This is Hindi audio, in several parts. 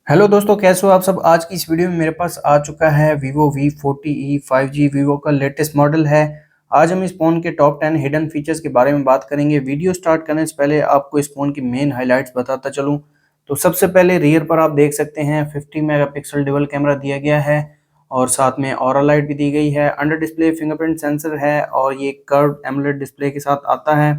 हेलो दोस्तों, कैसे हो आप सब। आज की इस वीडियो में मेरे पास आ चुका है Vivo V40e 5G। Vivo का लेटेस्ट मॉडल है। आज हम इस फ़ोन के टॉप 10 हिडन फीचर्स के बारे में बात करेंगे। वीडियो स्टार्ट करने से पहले आपको इस फ़ोन की मेन हाइलाइट्स बताता चलूं तो सबसे पहले रियर पर आप देख सकते हैं 50 मेगापिक्सल डुअल कैमरा दिया गया है और साथ में ऑरा लाइट भी दी गई है। अंडर डिस्प्ले फिंगरप्रिंट सेंसर है और ये कर्व एमोलेड डिस्प्ले के साथ आता है।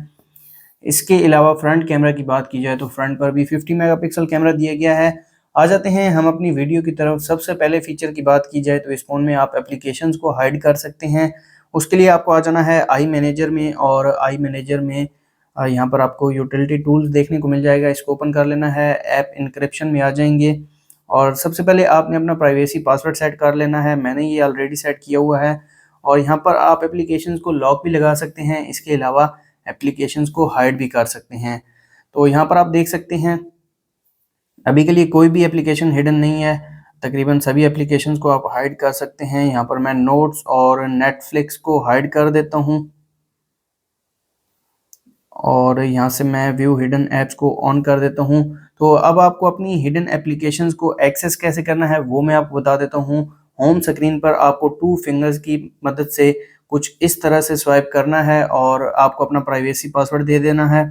इसके अलावा फ्रंट कैमरा की बात की जाए तो फ्रंट पर भी 50 मेगापिक्सल कैमरा दिया गया है। आ जाते हैं हम अपनी वीडियो की तरफ। सबसे पहले फीचर की बात की जाए तो इस फ़ोन में आप एप्लीकेशंस को हाइड कर सकते हैं। उसके लिए आपको आ जाना है आई मैनेजर में और आई मैनेजर में यहाँ पर आपको यूटिलिटी टूल्स देखने को मिल जाएगा। इसको ओपन कर लेना है। ऐप इंक्रिप्शन में आ जाएंगे और सबसे पहले आपने अपना प्राइवेसी पासवर्ड सेट कर लेना है। मैंने ये ऑलरेडी सेट किया हुआ है और यहाँ पर आप एप्लीकेशंस को लॉक भी लगा सकते हैं। इसके अलावा एप्लीकेशंस को हाइड भी कर सकते हैं। तो यहाँ पर आप देख सकते हैं अभी के लिए कोई भी एप्लीकेशन हिडन नहीं है। तकरीबन सभी एप्लीकेशंस को आप हाइड कर सकते हैं। यहाँ पर मैं नोट्स और नेटफ्लिक्स को हाइड कर देता हूँ और यहाँ से मैं व्यू हिडन ऐप्स को ऑन कर देता हूँ। तो अब आपको अपनी हिडन एप्लीकेशंस को एक्सेस कैसे करना है वो मैं आपको बता देता हूँ। होम स्क्रीन पर आपको 2 फिंगर्स की मदद से कुछ इस तरह से स्वाइप करना है और आपको अपना प्राइवेसी पासवर्ड दे देना है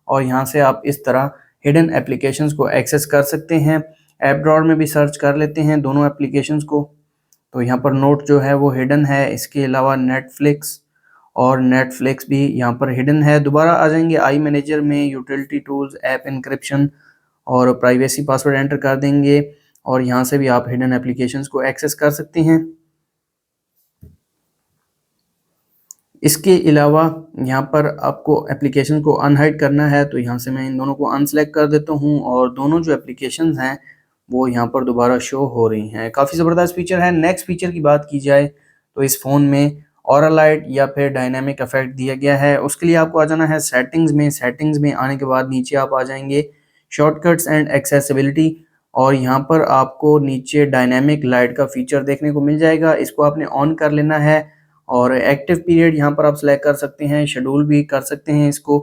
और यहाँ से आप इस तरह हिडन एप्लीकेशंस को एक्सेस कर सकते हैं। ऐप ड्रॉअर में भी सर्च कर लेते हैं दोनों एप्लीकेशंस को। तो यहाँ पर नोट जो है वो हिडन है। इसके अलावा नेटफ्लिक्स और नेटफ्लिक्स भी यहाँ पर हिडन है। दोबारा आ जाएंगे आई मैनेजर में, यूटिलिटी टूल्स, ऐप इंक्रिप्शन और प्राइवेसी पासवर्ड एंटर कर देंगे और यहाँ से भी आप हिडन एप्लीकेशंस को एक्सेस कर सकते हैं। इसके अलावा यहाँ पर आपको एप्लीकेशन को अनहाइड करना है तो यहाँ से मैं इन दोनों को अनसेलेक्ट कर देता हूँ और दोनों जो एप्लीकेशंस हैं वो यहाँ पर दोबारा शो हो रही हैं। काफ़ी ज़बरदस्त फीचर है। नेक्स्ट फीचर की बात की जाए तो इस फ़ोन में ऑरा लाइट या फिर डायनामिक इफेक्ट दिया गया है। उसके लिए आपको आ जाना है सेटिंग्स में। सेटिंग्स में आने के बाद नीचे आप आ जाएंगे शॉर्टकट्स एंड एक्सेसिबिलिटी और यहाँ पर आपको नीचे डायनामिक लाइट का फीचर देखने को मिल जाएगा। इसको आपने ऑन कर लेना है और एक्टिव पीरियड यहाँ पर आप सेलेक्ट कर सकते हैं, शेड्यूल भी कर सकते हैं इसको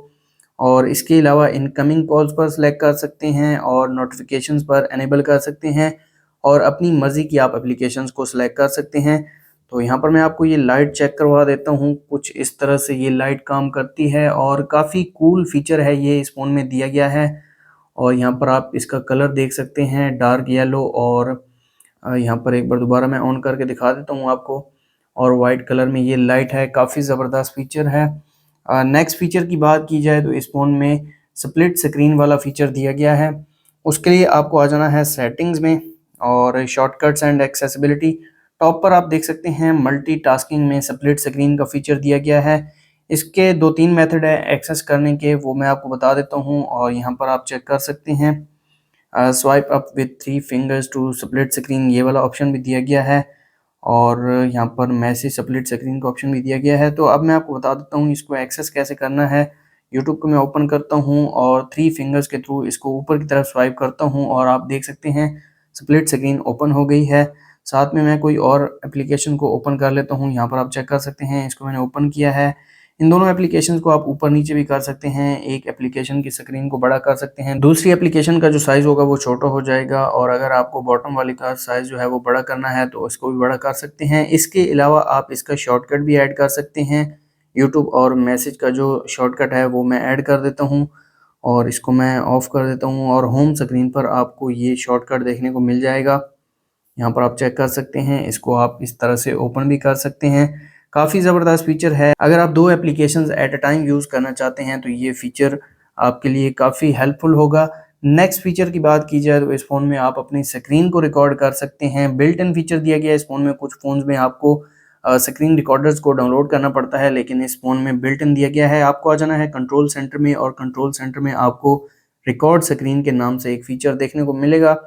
और इसके अलावा इनकमिंग कॉल्स पर सेलेक्ट कर सकते हैं और नोटिफिकेशंस पर एनेबल कर सकते हैं और अपनी मर्ज़ी की आप एप्लीकेशंस को सिलेक्ट कर सकते हैं। तो यहाँ पर मैं आपको ये लाइट चेक करवा देता हूँ। कुछ इस तरह से ये लाइट काम करती है और काफ़ी कूल फीचर है ये इस फ़ोन में दिया गया है। और यहाँ पर आप इसका कलर देख सकते हैं, डार्क येलो और यहाँ पर एक बार दोबारा मैं ऑन करके दिखा देता हूँ आपको और वाइट कलर में ये लाइट है। काफ़ी ज़बरदस्त फीचर है। नेक्स्ट फीचर की बात की जाए तो इस फ़ोन में स्प्लिट स्क्रीन वाला फीचर दिया गया है। उसके लिए आपको आ जाना है सेटिंग्स में और शॉर्टकट्स एंड एक्सेसिबिलिटी। टॉप पर आप देख सकते हैं मल्टीटास्किंग में स्प्लिट स्क्रीन का फीचर दिया गया है। इसके 2-3 मेथड है एक्सेस करने के, वो मैं आपको बता देता हूँ और यहाँ पर आप चेक कर सकते हैं। Swipe up with 3 fingers to split screen, ये वाला ऑप्शन भी दिया गया है और यहाँ पर मैसेज स्प्लिट स्क्रीन का ऑप्शन भी दिया गया है। तो अब मैं आपको बता देता हूँ इसको एक्सेस कैसे करना है। यूट्यूब को मैं ओपन करता हूँ और 3 फिंगर्स के थ्रू इसको ऊपर की तरफ स्वाइप करता हूँ और आप देख सकते हैं स्प्लिट स्क्रीन ओपन हो गई है। साथ में मैं कोई और एप्लीकेशन को ओपन कर लेता हूँ। यहाँ पर आप चेक कर सकते हैं, इसको मैंने ओपन किया है। इन दोनों एप्लीकेशंस को आप ऊपर नीचे भी कर सकते हैं। एक एप्लीकेशन की स्क्रीन को बड़ा कर सकते हैं, दूसरी एप्लीकेशन का जो साइज़ होगा वो छोटा हो जाएगा और अगर आपको बॉटम वाली का साइज़ जो है वो बड़ा करना है तो इसको भी बड़ा कर सकते हैं। इसके अलावा आप इसका शॉर्टकट भी ऐड कर सकते हैं। यूट्यूब और मैसेज का जो शॉर्टकट है वो मैं ऐड कर देता हूँ और इसको मैं ऑफ़ कर देता हूँ और होम स्क्रीन पर आपको ये शॉर्टकट देखने को मिल जाएगा। यहाँ पर आप चेक कर सकते हैं, इसको आप इस तरह से ओपन भी कर सकते हैं। काफ़ी ज़बरदस्त फीचर है। अगर आप 2 applications at a time use करना चाहते हैं तो ये फीचर आपके लिए काफ़ी हेल्पफुल होगा। नेक्स्ट फीचर की बात की जाए तो इस फ़ोन में आप अपनी स्क्रीन को रिकॉर्ड कर सकते हैं। बिल्ट इन फीचर दिया गया है इस फ़ोन में। कुछ फ़ोन्स में आपको स्क्रीन रिकॉर्डर्स को डाउनलोड करना पड़ता है लेकिन इस फ़ोन में बिल्ट इन दिया गया है। आपको आ जाना है कंट्रोल सेंटर में और कंट्रोल सेंटर में आपको रिकॉर्ड स्क्रीन के नाम से एक फीचर देखने को मिलेगा।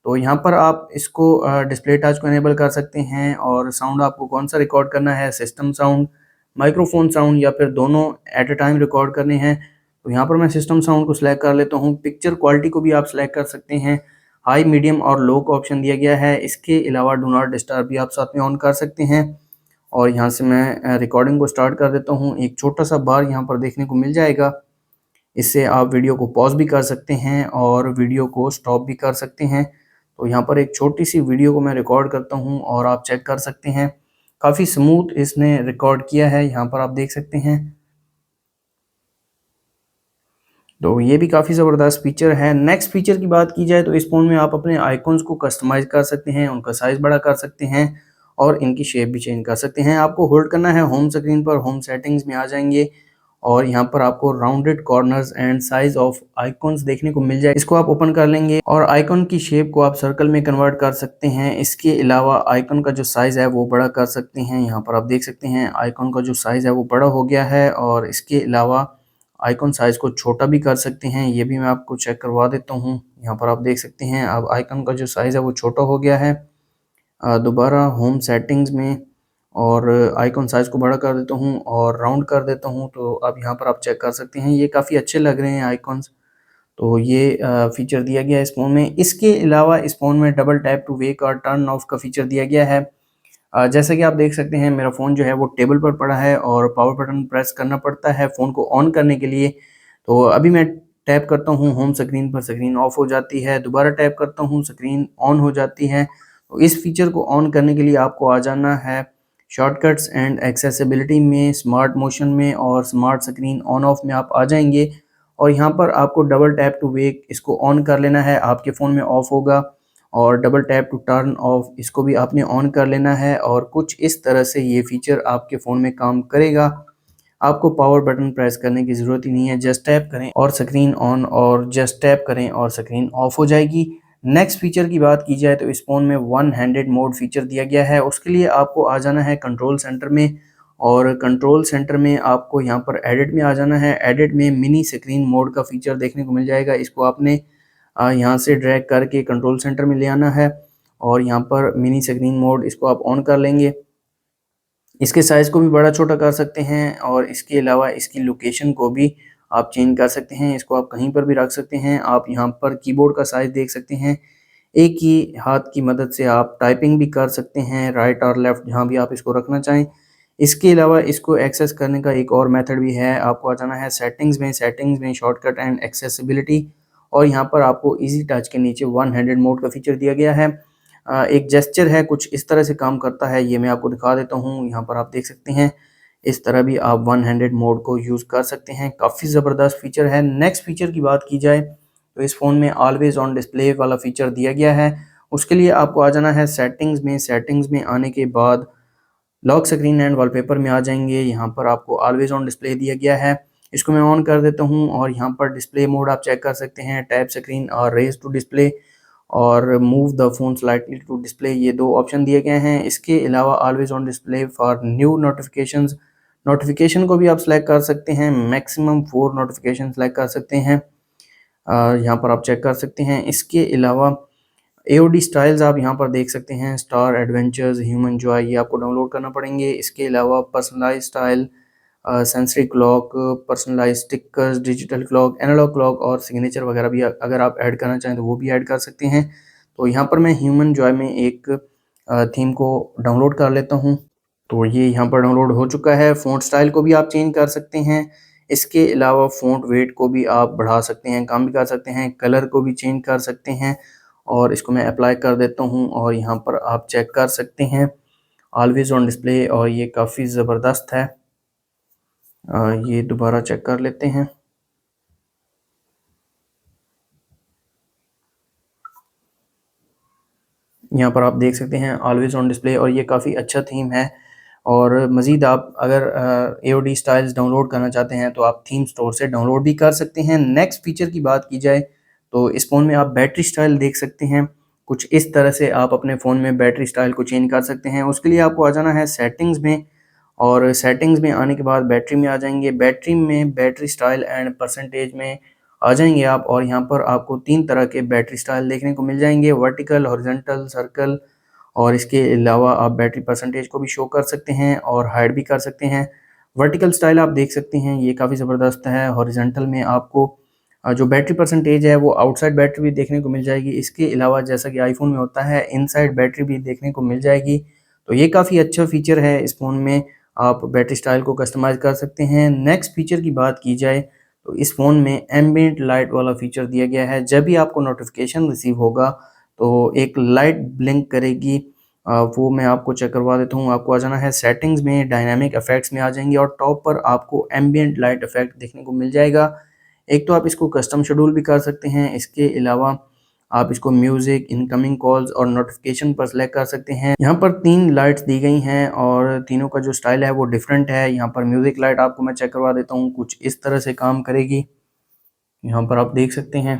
तो यहाँ पर आप इसको डिस्प्ले टच को इनेबल कर सकते हैं और साउंड आपको कौन सा रिकॉर्ड करना है, सिस्टम साउंड, माइक्रोफोन साउंड या फिर दोनों एट अ टाइम रिकॉर्ड करने हैं। तो यहाँ पर मैं सिस्टम साउंड को सिलेक्ट कर लेता हूँ। पिक्चर क्वालिटी को भी आप सिलेक्ट कर सकते हैं। हाई, मीडियम और लो का ऑप्शन दिया गया है। इसके अलावा डू नॉट डिस्टर्ब भी आप साथ में ऑन कर सकते हैं और यहाँ से मैं रिकॉर्डिंग को स्टार्ट कर देता हूँ। एक छोटा सा बार यहाँ पर देखने को मिल जाएगा। इससे आप वीडियो को पॉज भी कर सकते हैं और वीडियो को स्टॉप भी कर सकते हैं। तो यहाँ पर एक छोटी सी वीडियो को मैं रिकॉर्ड करता हूँ और आप चेक कर सकते हैं। काफ़ी स्मूथ इसने रिकॉर्ड किया है, यहाँ पर आप देख सकते हैं। तो ये भी काफ़ी ज़बरदस्त फीचर है। नेक्स्ट फीचर की बात की जाए तो इस फ़ोन में आप अपने आइकॉन्स को कस्टमाइज़ कर सकते हैं, उनका साइज़ बड़ा कर सकते हैं और इनकी शेप भी चेंज कर सकते हैं। आपको होल्ड करना है होम स्क्रीन पर, होम सेटिंग्स में आ जाएंगे और यहाँ पर आपको rounded corners and size of icons देखने को मिल जाए। इसको आप ओपन कर लेंगे और आइकॉन की शेप को आप सर्कल में कन्वर्ट कर सकते हैं। इसके अलावा आइकॉन का जो साइज़ है वो बड़ा कर सकते हैं। यहाँ पर आप देख सकते हैं आइकॉन का जो साइज़ है वो बड़ा हो गया है और इसके अलावा आइकॉन साइज़ को छोटा भी कर सकते हैं। ये भी मैं आपको चेक करवा देता हूँ। यहाँ पर आप देख सकते हैं अब आइकॉन का जो साइज़ है वो छोटा हो गया है। दोबारा होम सेटिंग्स में और आइकॉन साइज़ को बड़ा कर देता हूँ और राउंड कर देता हूँ, तो अब यहाँ पर आप चेक कर सकते हैं ये काफ़ी अच्छे लग रहे हैं आइकॉन्स। तो ये फीचर दिया गया है इस फ़ोन में। इसके अलावा इस फ़ोन में डबल टैप टू वेक और टर्न ऑफ का फीचर दिया गया है। जैसा कि आप देख सकते हैं मेरा फ़ोन जो है वो टेबल पर पड़ा है और पावर बटन प्रेस करना पड़ता है फ़ोन को ऑन करने के लिए। तो अभी मैं टैप करता हूँ होम स्क्रीन पर, स्क्रीन ऑफ हो जाती है, दोबारा टैप करता हूँ स्क्रीन ऑन हो जाती है। तो इस फीचर को ऑन करने के लिए आपको आ जाना है शॉर्टकट्स एंड एक्सेसिबिलिटी में, स्मार्ट मोशन में और स्मार्ट स्क्रीन ऑन ऑफ में आप आ जाएंगे और यहाँ पर आपको डबल टैप टू वेक इसको ऑन कर लेना है, आपके फ़ोन में ऑफ होगा और double tap to turn off इसको भी आपने ऑन कर लेना है और कुछ इस तरह से ये फीचर आपके फ़ोन में काम करेगा। आपको पावर बटन प्रेस करने की ज़रूरत ही नहीं है, जस्ट टैप करें और स्क्रीन ऑन और जस्ट टैप करें और स्क्रीन ऑफ हो जाएगी। नेक्स्ट फीचर की बात की जाए तो इस फ़ोन में वन हैंडेड मोड फीचर दिया गया है। उसके लिए आपको आ जाना है कंट्रोल सेंटर में और कंट्रोल सेंटर में आपको यहाँ पर एडिट में आ जाना है। एडिट में मिनी स्क्रीन मोड का फीचर देखने को मिल जाएगा। इसको आपने यहाँ से ड्रैग करके कंट्रोल सेंटर में ले आना है और यहाँ पर मिनी स्क्रीन मोड इसको आप ऑन कर लेंगे। इसके साइज़ को भी बड़ा छोटा कर सकते हैं और इसके अलावा इसकी लोकेशन को भी आप चेंज कर सकते हैं। इसको आप कहीं पर भी रख सकते हैं। आप यहाँ पर कीबोर्ड का साइज़ देख सकते हैं। एक ही हाथ की मदद से आप टाइपिंग भी कर सकते हैं, राइट और लेफ़्ट जहाँ भी आप इसको रखना चाहें। इसके अलावा इसको एक्सेस करने का एक और मेथड भी है। आपको आ जाना है सेटिंग्स में शॉर्टकट एंड एक्सेसिबिलिटी और यहाँ पर आपको ईज़ी टच के नीचे वन हैंडेड मोड का फीचर दिया गया है। एक जेस्चर है, कुछ इस तरह से काम करता है, ये मैं आपको दिखा देता हूँ। यहाँ पर आप देख सकते हैं, इस तरह भी आप वन हैंडेड मोड को यूज़ कर सकते हैं। काफ़ी ज़बरदस्त फीचर है। नेक्स्ट फीचर की बात की जाए तो इस फ़ोन में ऑलवेज़ ऑन डिस्प्ले वाला फीचर दिया गया है। उसके लिए आपको आ जाना है सेटिंग्स में आने के बाद लॉक स्क्रीन एंड वॉलपेपर में आ जाएंगे। यहाँ पर आपको ऑलवेज़ ऑन डिस्प्ले दिया गया है। इसको मैं ऑन कर देता हूँ और यहाँ पर डिस्प्ले मोड आप चेक कर सकते हैं, टैप स्क्रीन और रेज टू डिस्प्ले और move the phone slightly to display, ये दो ऑप्शन दिए गए हैं। इसके अलावा always on display for new notifications, notification को भी आप सेलेक्ट कर सकते हैं, मैक्सिमम 4 नोटिफिकेशन सेलेक्ट कर सकते हैं। यहाँ पर आप चेक कर सकते हैं। इसके अलावा एओडी स्टाइल्स आप यहाँ पर देख सकते हैं, स्टार एडवेंचर्स, ह्यूमन जॉय, ये आपको डाउनलोड करना पड़ेंगे। इसके अलावा personalize style, sensory clock, personalize stickers, digital clock, analog clock और सिग्नेचर वगैरह भी अगर आप ऐड करना चाहें तो वो भी ऐड कर सकते हैं। तो यहाँ पर मैं ह्यूमन जॉय में एक थीम को डाउनलोड कर लेता हूँ। तो ये यहाँ पर डाउनलोड हो चुका है। फ़ॉन्ट स्टाइल को भी आप चेंज कर सकते हैं। इसके अलावा फ़ॉन्ट वेट को भी आप बढ़ा सकते हैं, कम भी कर सकते हैं, कलर को भी चेंज कर सकते हैं और इसको मैं अप्लाई कर देता हूँ और यहाँ पर आप चेक कर सकते हैं ऑलवेज़ ऑन डिस्प्ले और ये काफ़ी ज़बरदस्त है। ये दोबारा चेक कर लेते हैं। यहाँ पर आप देख सकते हैं ऑलवेज़ ऑन डिस्प्ले और ये काफ़ी अच्छा थीम है। और मज़ीद आप अगर एओडी स्टाइल्स डाउनलोड करना चाहते हैं तो आप थीम स्टोर से डाउनलोड भी कर सकते हैं। नेक्स्ट फीचर की बात की जाए तो इस फ़ोन में आप बैटरी स्टाइल देख सकते हैं। कुछ इस तरह से आप अपने फ़ोन में बैटरी स्टाइल को चेंज कर सकते हैं। उसके लिए आपको आ जाना है सेटिंग्स में और सेटिंग्स में आने के बाद बैटरी में आ जाएंगे। बैटरी में बैटरी स्टाइल एंड परसेंटेज में आ जाएंगे आप और यहाँ पर आपको 3 तरह के बैटरी स्टाइल देखने को मिल जाएंगे, वर्टिकल, हॉरिजॉन्टल, सर्कल। और इसके अलावा आप बैटरी परसेंटेज को भी शो कर सकते हैं और हाइड भी कर सकते हैं। वर्टिकल स्टाइल आप देख सकते हैं, ये काफ़ी ज़बरदस्त है। हॉरिजॉन्टल में आपको जो बैटरी परसेंटेज है वो आउटसाइड बैटरी भी देखने को मिल जाएगी। इसके अलावा जैसा कि आईफोन में होता है इनसाइड बैटरी भी देखने को मिल जाएगी। तो ये काफ़ी अच्छा फीचर है इस फ़ोन में, आप बैटरी स्टाइल को कस्टमाइज़ कर सकते हैं। नेक्स्ट फीचर की बात की जाए तो इस फ़ोन में एम्बिएंट लाइट वाला फीचर दिया गया है। जब भी आपको नोटिफिकेशन रिसीव होगा तो एक लाइट ब्लिंक करेगी, वो मैं आपको चेक करवा देता हूँ। आपको आ जाना है सेटिंग्स में, डायनामिक इफेक्ट्स में आ जाएंगे और टॉप पर आपको एम्बिएंट लाइट इफेक्ट देखने को मिल जाएगा। एक तो आप इसको कस्टम शेड्यूल भी कर सकते हैं, इसके अलावा आप इसको म्यूजिक, इनकमिंग कॉल्स और नोटिफिकेशन पर सिलेक्ट कर सकते हैं। यहाँ पर 3 लाइट्स दी गई हैं और तीनों का जो स्टाइल है वो डिफरेंट है। यहाँ पर म्यूजिक लाइट आपको मैं चेक करवा देता हूँ, कुछ इस तरह से काम करेगी। यहाँ पर आप देख सकते हैं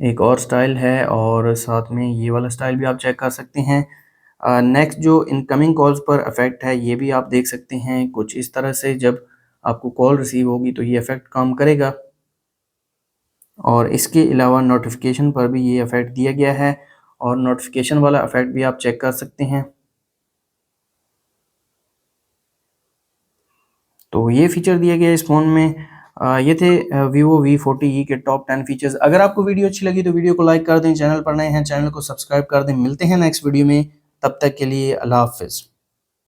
एक और स्टाइल है और साथ में ये वाला स्टाइल भी आप चेक कर सकते हैं। नेक्स्ट जो इनकमिंग कॉल्स पर इफेक्ट है ये भी आप देख सकते हैं, कुछ इस तरह से जब आपको कॉल रिसीव होगी तो ये इफेक्ट काम करेगा। और इसके अलावा नोटिफिकेशन पर भी ये इफेक्ट दिया गया है और नोटिफिकेशन वाला इफेक्ट भी आप चेक कर सकते हैं। तो ये फीचर दिया गया है इस फ़ोन में। ये थे Vivo V40e के टॉप 10 फीचर्स। अगर आपको वीडियो अच्छी लगी तो वीडियो को लाइक कर दें, चैनल पर नए हैं चैनल को सब्सक्राइब कर दें। मिलते हैं नेक्स्ट वीडियो में, तब तक के लिए अल्लाह हाफ़िज़।